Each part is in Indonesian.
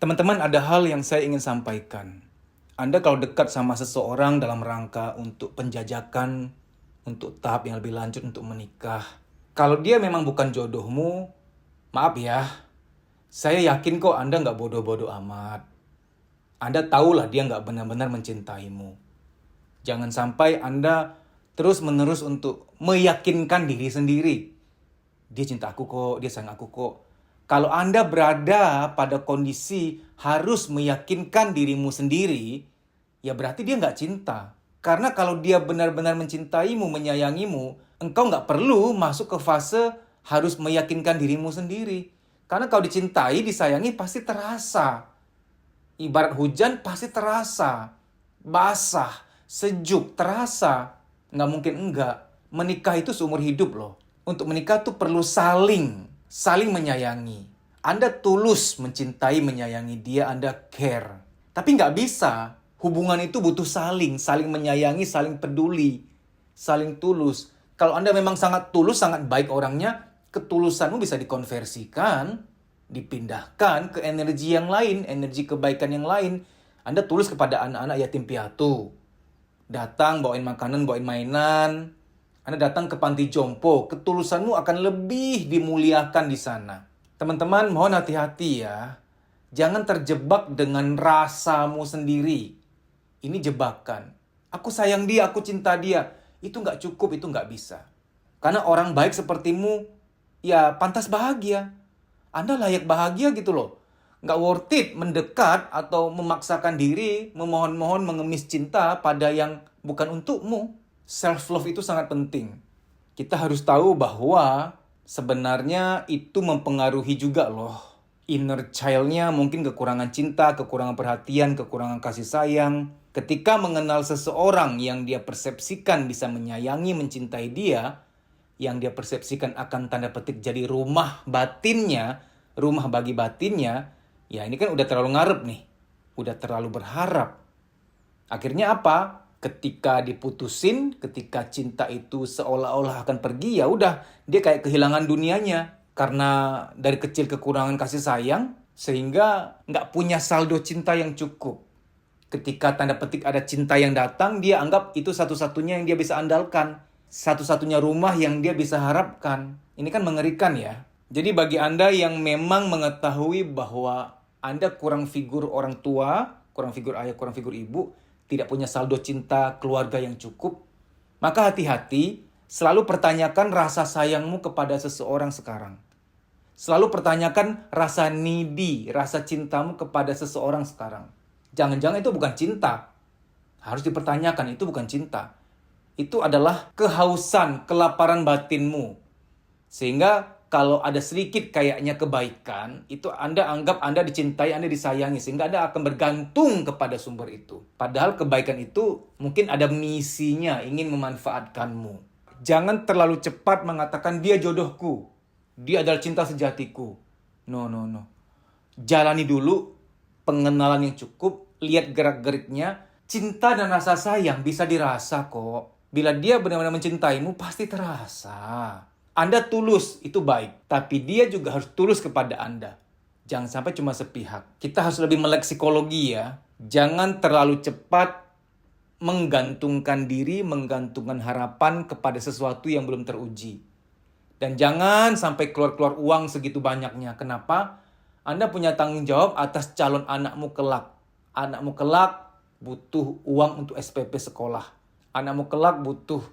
Teman-teman, ada hal yang saya ingin sampaikan. Anda kalau dekat sama seseorang dalam rangka untuk penjajakan, untuk tahap yang lebih lanjut untuk menikah. Kalau dia memang bukan jodohmu, maaf ya, saya yakin kok Anda nggak bodoh-bodoh amat. Anda tahulah dia nggak benar-benar mencintaimu. Jangan sampai Anda terus-menerus untuk meyakinkan diri sendiri. Dia cinta aku kok, dia sayang aku kok. Kalau Anda berada pada kondisi harus meyakinkan dirimu sendiri, ya berarti dia nggak cinta. Karena kalau dia benar-benar mencintaimu, menyayangimu, engkau nggak perlu masuk ke fase harus meyakinkan dirimu sendiri. Karena kalau dicintai, disayangi pasti terasa. Ibarat hujan pasti terasa. Basah, sejuk, terasa. Nggak mungkin enggak. Menikah itu seumur hidup loh. Untuk menikah tuh perlu saling menyayangi. Anda tulus mencintai, menyayangi dia, Anda care. Tapi nggak bisa. Hubungan itu butuh saling menyayangi, saling peduli, saling tulus. Kalau Anda memang sangat tulus, sangat baik orangnya, ketulusanmu bisa dikonversikan, dipindahkan ke energi yang lain, energi kebaikan yang lain. Anda tulus kepada anak-anak yatim piatu. Datang, bawain makanan, bawain mainan. Anda datang ke panti jompo, ketulusanmu akan lebih dimuliakan di sana. Teman-teman, mohon hati-hati ya. Jangan terjebak dengan rasamu sendiri. Ini jebakan. Aku sayang dia, aku cinta dia. Itu nggak cukup, itu nggak bisa. Karena orang baik sepertimu, ya pantas bahagia. Anda layak bahagia gitu loh. Nggak worth it mendekat atau memaksakan diri, memohon-mohon mengemis cinta pada yang bukan untukmu. Self-love itu sangat penting. Kita harus tahu bahwa sebenarnya itu mempengaruhi juga loh. Inner child-nya mungkin kekurangan cinta, kekurangan perhatian, kekurangan kasih sayang. Ketika mengenal seseorang yang dia persepsikan bisa menyayangi, mencintai dia, yang dia persepsikan akan tanda petik jadi rumah batinnya, rumah bagi batinnya, ya ini kan udah terlalu ngarep nih. Udah terlalu berharap. Akhirnya apa? Ketika diputusin, ketika cinta itu seolah-olah akan pergi, ya udah dia kayak kehilangan dunianya. Karena dari kecil kekurangan kasih sayang, sehingga nggak punya saldo cinta yang cukup. Ketika tanda petik ada cinta yang datang, dia anggap itu satu-satunya yang dia bisa andalkan. Satu-satunya rumah yang dia bisa harapkan. Ini kan mengerikan ya. Jadi bagi Anda yang memang mengetahui bahwa Anda kurang figur orang tua, kurang figur ayah, kurang figur ibu, tidak punya saldo cinta keluarga yang cukup, maka hati-hati, selalu pertanyakan rasa sayangmu kepada seseorang sekarang. Selalu pertanyakan rasa needy, rasa cintamu kepada seseorang sekarang. Jangan-jangan itu bukan cinta. Harus dipertanyakan, itu bukan cinta. Itu adalah kehausan, kelaparan batinmu. Sehingga kalau ada sedikit kayaknya kebaikan, itu Anda anggap Anda dicintai, Anda disayangi. Sehingga Anda akan bergantung kepada sumber itu. Padahal kebaikan itu mungkin ada misinya, ingin memanfaatkanmu. Jangan terlalu cepat mengatakan dia jodohku. Dia adalah cinta sejatiku. No. Jalani dulu pengenalan yang cukup, lihat gerak-geriknya. Cinta dan rasa sayang bisa dirasa kok. Bila dia benar-benar mencintaimu, pasti terasa. Anda tulus, itu baik. Tapi dia juga harus tulus kepada Anda. Jangan sampai cuma sepihak. Kita harus lebih melek psikologi ya. Jangan terlalu cepat menggantungkan diri, menggantungkan harapan kepada sesuatu yang belum teruji. Dan jangan sampai keluar-keluar uang segitu banyaknya. Kenapa? Anda punya tanggung jawab atas calon anakmu kelak. Anakmu kelak butuh uang untuk SPP sekolah. Anakmu kelak butuh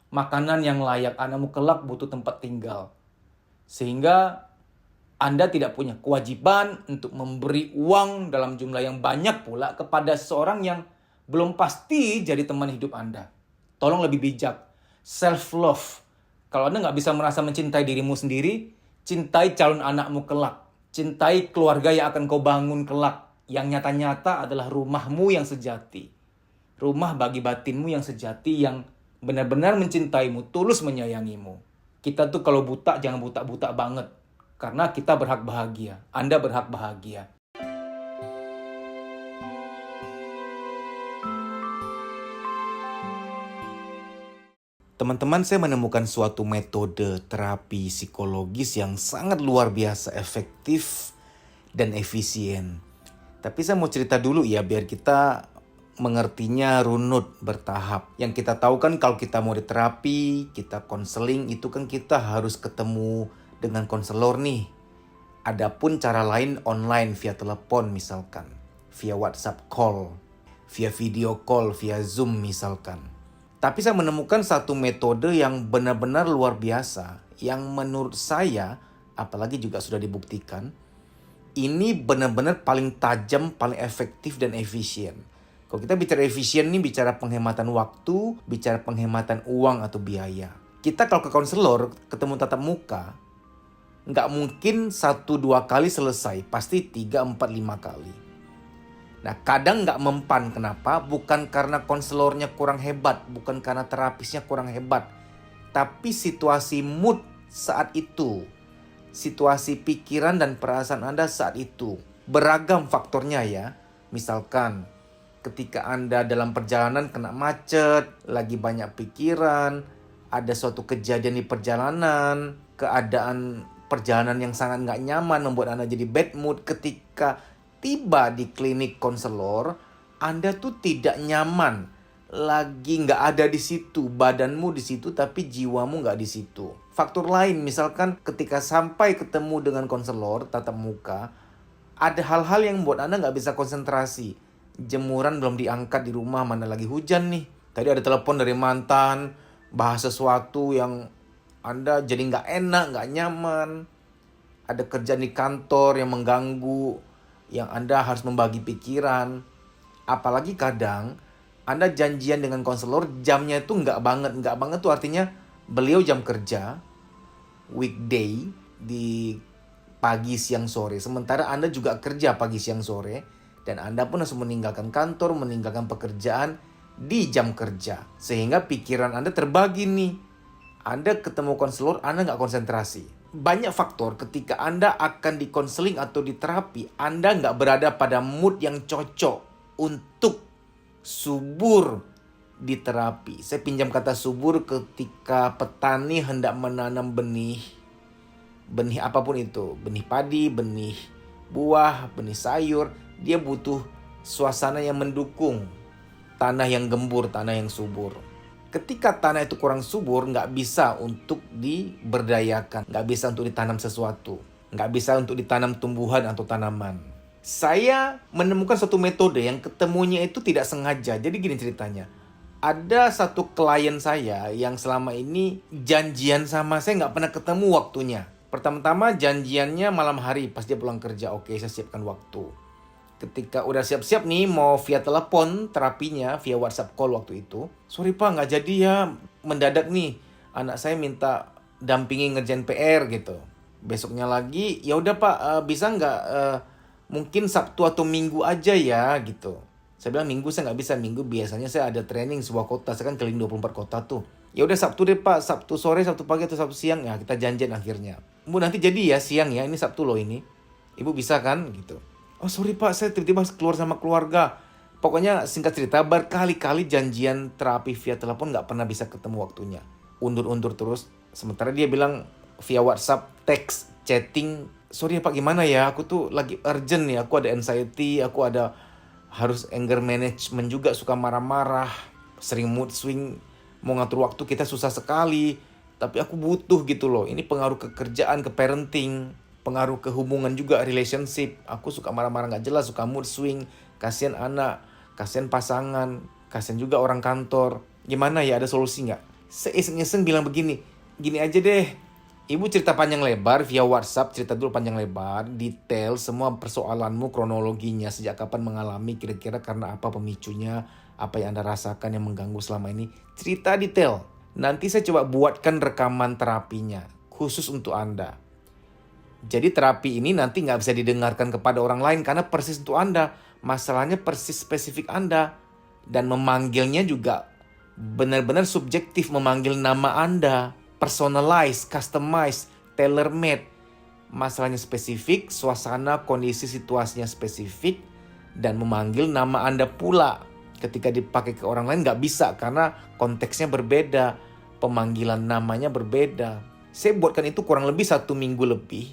makanan yang layak, anakmu kelak butuh tempat tinggal. Sehingga Anda tidak punya kewajiban untuk memberi uang dalam jumlah yang banyak pula kepada seseorang yang belum pasti jadi teman hidup Anda. Tolong lebih bijak. Self-love. Kalau Anda nggak bisa merasa mencintai dirimu sendiri, cintai calon anakmu kelak. Cintai keluarga yang akan kau bangun kelak. Yang nyata-nyata adalah rumahmu yang sejati. Rumah bagi batinmu yang sejati, yang benar-benar mencintaimu, tulus menyayangimu. Kita tuh kalau buta jangan buta-buta banget. Karena kita berhak bahagia. Anda berhak bahagia. Teman-teman, saya menemukan suatu metode terapi psikologis yang sangat luar biasa efektif dan efisien. Tapi saya mau cerita dulu ya biar kita mengertinya runut, bertahap. Yang kita tahu kan kalau kita mau diterapi, kita konseling, itu kan kita harus ketemu dengan konselor nih. Adapun cara lain online via telepon misalkan, via WhatsApp call, via video call, via Zoom misalkan. Tapi saya menemukan satu metode yang benar-benar luar biasa, yang menurut saya, apalagi juga sudah dibuktikan, ini benar-benar paling tajam, paling efektif dan efisien. Kalau kita bicara efisien nih, bicara penghematan waktu, bicara penghematan uang atau biaya. Kita kalau ke konselor, ketemu tatap muka, nggak mungkin 1-2 kali selesai, pasti 3-4-5 kali. Nah, kadang nggak mempan. Kenapa? Bukan karena konselornya kurang hebat, bukan karena terapisnya kurang hebat, tapi situasi mood saat itu. Situasi pikiran dan perasaan Anda saat itu. Beragam faktornya ya. Misalkan ketika Anda dalam perjalanan kena macet, lagi banyak pikiran, ada suatu kejadian di perjalanan, keadaan perjalanan yang sangat nggak nyaman membuat Anda jadi bad mood. Ketika tiba di klinik konselor, Anda tuh tidak nyaman, lagi nggak ada di situ, badanmu di situ tapi jiwamu nggak di situ. Faktor lain misalkan ketika sampai ketemu dengan konselor tatap muka, ada hal-hal yang membuat Anda nggak bisa konsentrasi. Jemuran belum diangkat di rumah, mana lagi hujan nih. Tadi ada telepon dari mantan, bahas sesuatu yang Anda jadi nggak enak, nggak nyaman. Ada kerjaan di kantor yang mengganggu, yang Anda harus membagi pikiran. Apalagi kadang Anda janjian dengan konselor, jamnya itu nggak banget. Nggak banget tuh artinya beliau jam kerja, weekday, di pagi, siang, sore. Sementara Anda juga kerja pagi, siang, sore. Dan Anda pun harus meninggalkan kantor, meninggalkan pekerjaan di jam kerja. Sehingga pikiran Anda terbagi nih. Anda ketemu konselor, Anda nggak konsentrasi. Banyak faktor ketika Anda akan dikonseling atau diterapi, Anda nggak berada pada mood yang cocok untuk subur di terapi. Saya pinjam kata subur ketika petani hendak menanam benih apapun itu, benih padi, benih buah, benih sayur, dia butuh suasana yang mendukung, tanah yang gembur, tanah yang subur. Ketika tanah itu kurang subur, nggak bisa untuk diberdayakan, nggak bisa untuk ditanam sesuatu, nggak bisa untuk ditanam tumbuhan atau tanaman. Saya menemukan satu metode yang ketemunya itu tidak sengaja. Jadi gini ceritanya. Ada satu klien saya yang selama ini janjian sama saya nggak pernah ketemu waktunya. Pertama-tama janjiannya malam hari pas dia pulang kerja. Oke, saya siapkan waktu. Ketika udah siap-siap nih mau via telepon terapinya, via WhatsApp call waktu itu. Sorry Pak, nggak jadi ya, mendadak nih. Anak saya minta dampingi ngerjain PR gitu. Besoknya lagi, ya udah Pak, bisa nggak mungkin Sabtu atau Minggu aja ya gitu. Saya bilang Minggu saya nggak bisa. Minggu biasanya saya ada training sebuah kota. Saya kan keliling 24 kota tuh. Ya udah Sabtu deh Pak. Sabtu sore, Sabtu pagi atau Sabtu siang. Ya kita janjian akhirnya. Bu nanti jadi ya siang ya. Ini Sabtu loh ini. Ibu bisa kan gitu. Oh sorry Pak, saya tiba-tiba keluar sama keluarga. Pokoknya singkat cerita berkali-kali janjian terapi via telepon nggak pernah bisa ketemu waktunya. Undur-undur terus. Sementara dia bilang via WhatsApp, teks, chatting. Sorry ya Pak gimana ya. Aku tuh lagi urgent nih. Aku ada anxiety. Aku ada harus anger management juga, suka marah-marah, sering mood swing, mau ngatur waktu kita susah sekali, tapi aku butuh gitu loh. Ini pengaruh ke kerjaan, ke parenting, pengaruh ke hubungan juga, relationship. Aku suka marah-marah gak jelas, suka mood swing, kasihan anak, kasihan pasangan, kasihan juga orang kantor. Gimana ya, ada solusi gak? Saya iseng-iseng bilang begini, gini aja deh. Ibu cerita panjang lebar via WhatsApp, cerita dulu panjang lebar, detail semua persoalanmu, kronologinya, sejak kapan mengalami, kira-kira karena apa pemicunya, apa yang Anda rasakan yang mengganggu selama ini. Cerita detail. Nanti saya coba buatkan rekaman terapinya, khusus untuk Anda. Jadi terapi ini nanti nggak bisa didengarkan kepada orang lain karena persis untuk Anda. Masalahnya persis spesifik Anda. Dan memanggilnya juga benar-benar subjektif, memanggil nama Anda. Personalized, customized, tailor-made. Masalahnya spesifik, suasana, kondisi, situasinya spesifik. Dan memanggil nama Anda pula. Ketika dipakai ke orang lain nggak bisa karena konteksnya berbeda. Pemanggilan namanya berbeda. Saya buatkan itu kurang lebih 1 minggu lebih.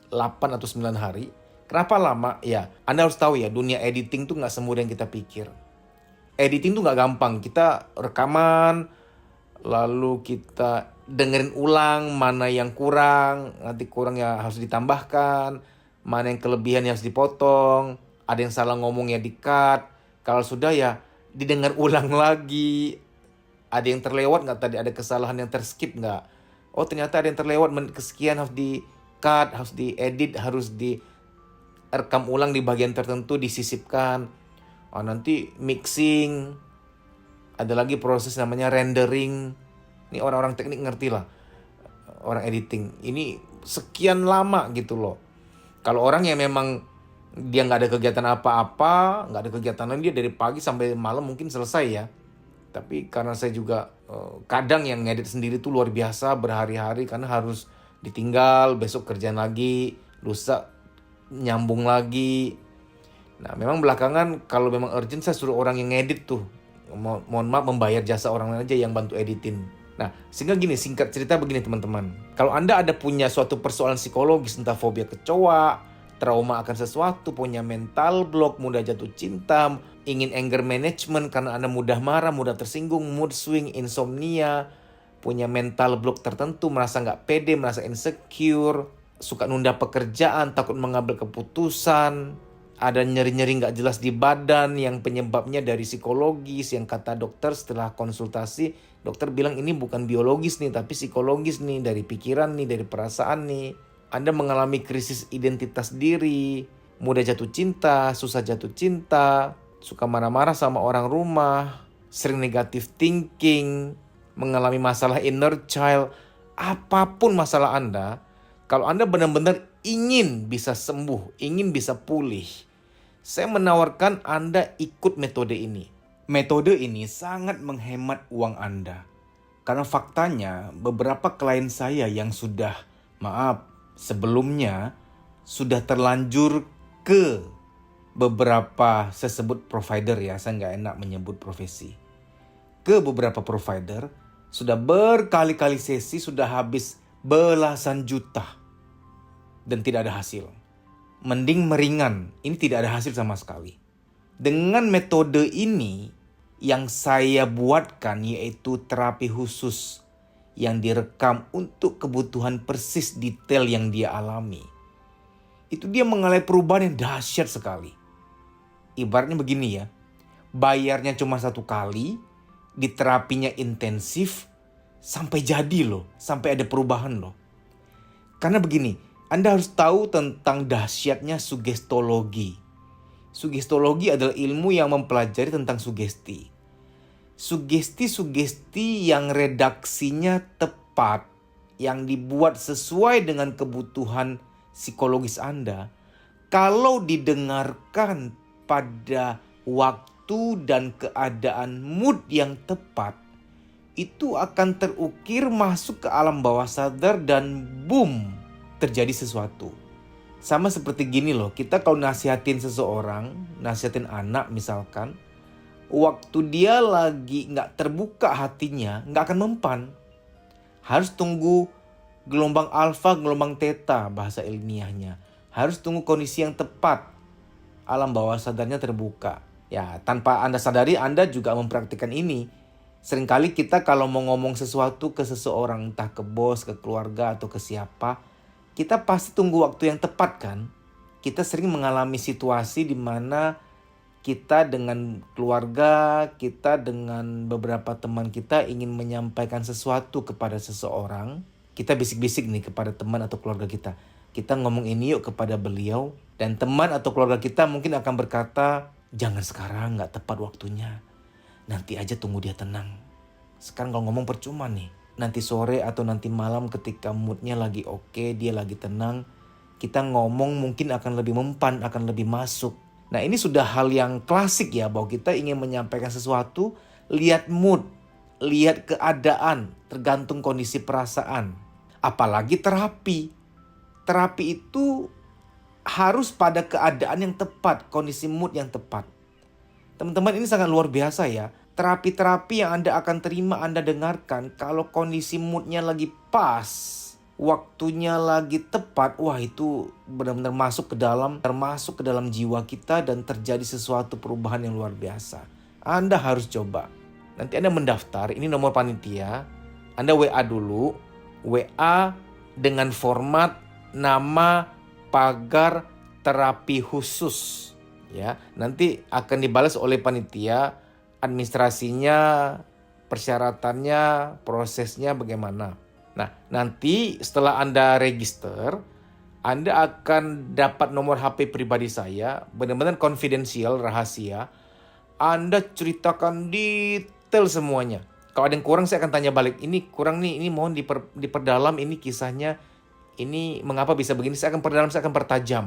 8 atau 9 hari. Kenapa lama? Ya, Anda harus tahu ya, dunia editing tuh nggak semudah yang kita pikir. Editing tuh nggak gampang. Kita rekaman, lalu kita dengerin ulang mana yang kurang, nanti kurang ya harus ditambahkan, mana yang kelebihan yang harus dipotong, ada yang salah ngomong ya di-cut. Kalau sudah ya didengar ulang lagi. Ada yang terlewat nggak tadi, ada kesalahan yang terskip nggak? Oh ternyata ada yang terlewat, kesekian harus di-cut, harus diedit, harus direkam ulang di bagian tertentu, disisipkan. Oh, nanti mixing, ada lagi proses namanya rendering. Ini orang-orang teknik ngerti lah, orang editing. Ini sekian lama gitu loh. Kalau orang yang memang dia nggak ada kegiatan apa-apa, nggak ada kegiatan lain, dia dari pagi sampai malam mungkin selesai ya. Tapi karena saya juga kadang yang ngedit sendiri tuh luar biasa berhari-hari, karena harus ditinggal, besok kerjaan lagi, lusa nyambung lagi. Nah memang belakangan kalau memang urgent saya suruh orang yang ngedit tuh. Mohon maaf, membayar jasa orang lain aja yang bantu editin. Nah, sehingga gini, singkat cerita begini teman-teman. Kalau Anda ada punya suatu persoalan psikologis, entah fobia kecoa, trauma akan sesuatu, punya mental block, mudah jatuh cinta, ingin anger management karena Anda mudah marah, mudah tersinggung, mood swing, insomnia, punya mental block tertentu, merasa nggak pede, merasa insecure, suka nunda pekerjaan, takut mengambil keputusan, ada nyeri-nyeri nggak jelas di badan yang penyebabnya dari psikologis, yang kata dokter setelah konsultasi, dokter bilang ini bukan biologis nih, tapi psikologis nih, dari pikiran nih, dari perasaan nih. Anda mengalami krisis identitas diri, mudah jatuh cinta, susah jatuh cinta, suka marah-marah sama orang rumah, sering negative thinking, mengalami masalah inner child, apapun masalah Anda, kalau Anda benar-benar ingin bisa sembuh, ingin bisa pulih, saya menawarkan Anda ikut metode ini. Metode ini sangat menghemat uang Anda. Karena faktanya beberapa klien saya yang sudah, sebelumnya sudah terlanjur ke beberapa, saya sebut provider ya, saya nggak enak menyebut profesi. Ke beberapa provider, sudah berkali-kali sesi, sudah habis belasan juta. Dan tidak ada hasil. Mending meringan, ini tidak ada hasil sama sekali. Dengan metode ini yang saya buatkan, yaitu terapi khusus yang direkam untuk kebutuhan persis detail yang dia alami, itu dia mengalami perubahan yang dahsyat sekali. Ibaratnya begini ya, bayarnya cuma 1 kali, diterapinya intensif, sampai jadi loh, sampai ada perubahan loh. Karena begini, Anda harus tahu tentang dahsyatnya sugestologi. Sugestologi adalah ilmu yang mempelajari tentang sugesti. Sugesti-sugesti yang redaksinya tepat, yang dibuat sesuai dengan kebutuhan psikologis Anda, kalau didengarkan pada waktu dan keadaan mood yang tepat, itu akan terukir masuk ke alam bawah sadar dan boom, terjadi sesuatu. Sama seperti gini loh, kita kalau nasihatin seseorang, nasihatin anak misalkan, waktu dia lagi gak terbuka hatinya, gak akan mempan. Harus tunggu gelombang alfa, gelombang theta bahasa ilmiahnya. Harus tunggu kondisi yang tepat, alam bawah sadarnya terbuka. Ya, tanpa Anda sadari, Anda juga mempraktikkan ini. Seringkali kita kalau mau ngomong sesuatu ke seseorang, entah ke bos, ke keluarga, atau ke siapa, kita pasti tunggu waktu yang tepat kan. Kita sering mengalami situasi di mana kita dengan keluarga, kita dengan beberapa teman kita ingin menyampaikan sesuatu kepada seseorang. Kita bisik-bisik nih kepada teman atau keluarga kita. Kita ngomong ini yuk kepada beliau. Dan teman atau keluarga kita mungkin akan berkata, jangan sekarang, gak tepat waktunya. Nanti aja tunggu dia tenang. Sekarang kalau ngomong percuma nih. Nanti sore atau nanti malam ketika moodnya lagi oke, dia lagi tenang, kita ngomong mungkin akan lebih mempan, akan lebih masuk. Nah ini sudah hal yang klasik ya, bahwa kita ingin menyampaikan sesuatu, lihat mood, lihat keadaan, tergantung kondisi perasaan. Apalagi terapi. Terapi itu harus pada keadaan yang tepat, kondisi mood yang tepat. Teman-teman, ini sangat luar biasa ya. Terapi-terapi yang Anda akan terima, Anda dengarkan, kalau kondisi moodnya lagi pas, waktunya lagi tepat, wah itu benar-benar termasuk ke dalam jiwa kita dan terjadi sesuatu perubahan yang luar biasa. Anda harus coba. Nanti Anda mendaftar, ini nomor panitia. Anda WA dulu, WA dengan format nama pagar terapi khusus. Ya, nanti akan dibalas oleh panitia, administrasinya, persyaratannya, prosesnya bagaimana. Nah, nanti setelah Anda register, Anda akan dapat nomor HP pribadi saya, benar-benar confidential, rahasia. Anda ceritakan detail semuanya. Kalau ada yang kurang saya akan tanya balik, ini kurang nih, ini mohon diperdalam, ini kisahnya, ini mengapa bisa begini, saya akan perdalam, saya akan pertajam.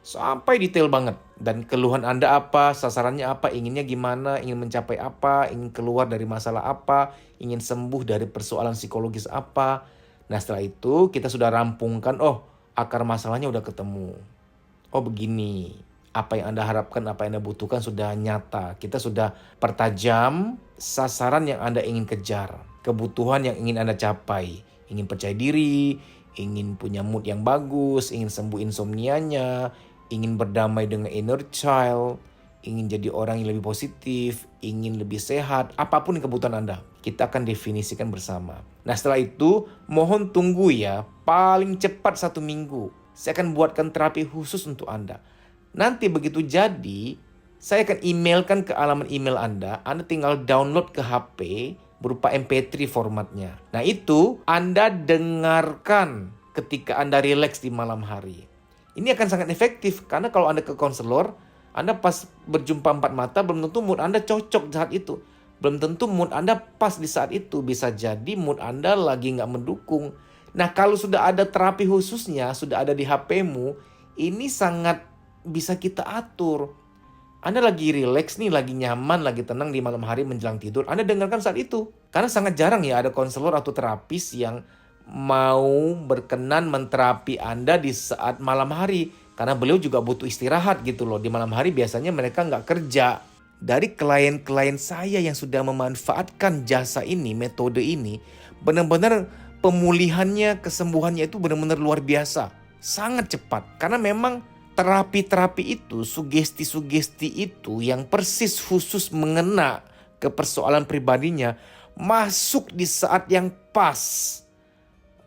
Sampai detail banget. Dan keluhan Anda apa, sasarannya apa, inginnya gimana, ingin mencapai apa, ingin keluar dari masalah apa, ingin sembuh dari persoalan psikologis apa. Nah setelah itu kita sudah rampungkan, oh akar masalahnya udah ketemu. Oh begini, apa yang Anda harapkan, apa yang Anda butuhkan sudah nyata. Kita sudah pertajam sasaran yang Anda ingin kejar, kebutuhan yang ingin Anda capai. Ingin percaya diri, ingin punya mood yang bagus, ingin sembuh insomnianya, ingin berdamai dengan inner child, ingin jadi orang yang lebih positif, ingin lebih sehat, apapun kebutuhan Anda, kita akan definisikan bersama. Nah setelah itu, mohon tunggu ya, paling cepat 1 minggu. Saya akan buatkan terapi khusus untuk Anda. Nanti begitu jadi, saya akan emailkan ke alamat email Anda tinggal download ke HP berupa MP3 formatnya. Nah itu Anda dengarkan ketika Anda rileks di malam hari. Ini akan sangat efektif karena kalau Anda ke konselor, Anda pas berjumpa 4 mata belum tentu mood Anda cocok saat itu. Belum tentu mood Anda pas di saat itu. Bisa jadi mood Anda lagi nggak mendukung. Nah kalau sudah ada terapi khususnya, sudah ada di HP-mu, ini sangat bisa kita atur. Anda lagi rileks nih, lagi nyaman, lagi tenang di malam hari menjelang tidur. Anda dengarkan saat itu. Karena sangat jarang ya ada konselor atau terapis yang mau berkenan menterapi Anda di saat malam hari. Karena beliau juga butuh istirahat gitu loh. Di malam hari biasanya mereka nggak kerja. Dari klien-klien saya yang sudah memanfaatkan jasa ini, metode ini, benar-benar pemulihannya, kesembuhannya itu benar-benar luar biasa. Sangat cepat. Karena memang terapi-terapi itu, sugesti-sugesti itu yang persis khusus mengena ke persoalan pribadinya, masuk di saat yang pas.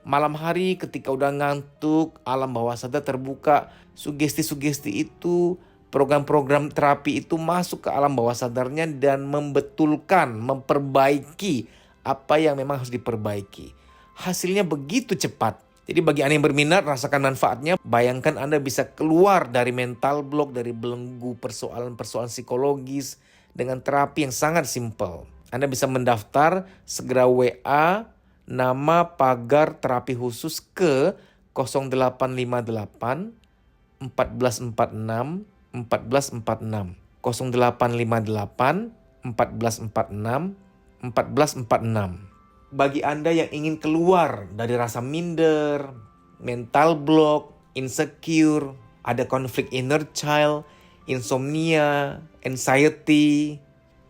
Malam hari ketika udah ngantuk, alam bawah sadar terbuka, sugesti-sugesti itu, program-program terapi itu masuk ke alam bawah sadarnya dan membetulkan, memperbaiki apa yang memang harus diperbaiki. Hasilnya begitu cepat. Jadi bagi Anda yang berminat, rasakan manfaatnya. Bayangkan Anda bisa keluar dari mental block, dari belenggu persoalan-persoalan psikologis dengan terapi yang sangat simpel. Anda bisa mendaftar, segera WA nama pagar terapi khusus ke 0858 1446 1446. 0858 1446 1446. Bagi Anda yang ingin keluar dari rasa minder, mental block, insecure, ada konflik inner child, insomnia, anxiety,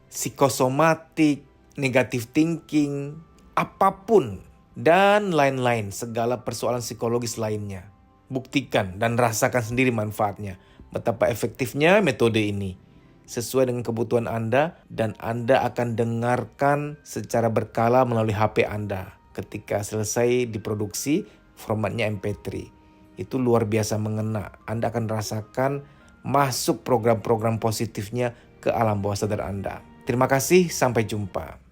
psikosomatik, negative thinking, apapun, dan lain-lain, segala persoalan psikologis lainnya. Buktikan dan rasakan sendiri manfaatnya. Betapa efektifnya metode ini. Sesuai dengan kebutuhan Anda, dan Anda akan dengarkan secara berkala melalui HP Anda. Ketika selesai diproduksi, formatnya MP3. Itu luar biasa mengena. Anda akan rasakan masuk program-program positifnya ke alam bawah sadar Anda. Terima kasih, sampai jumpa.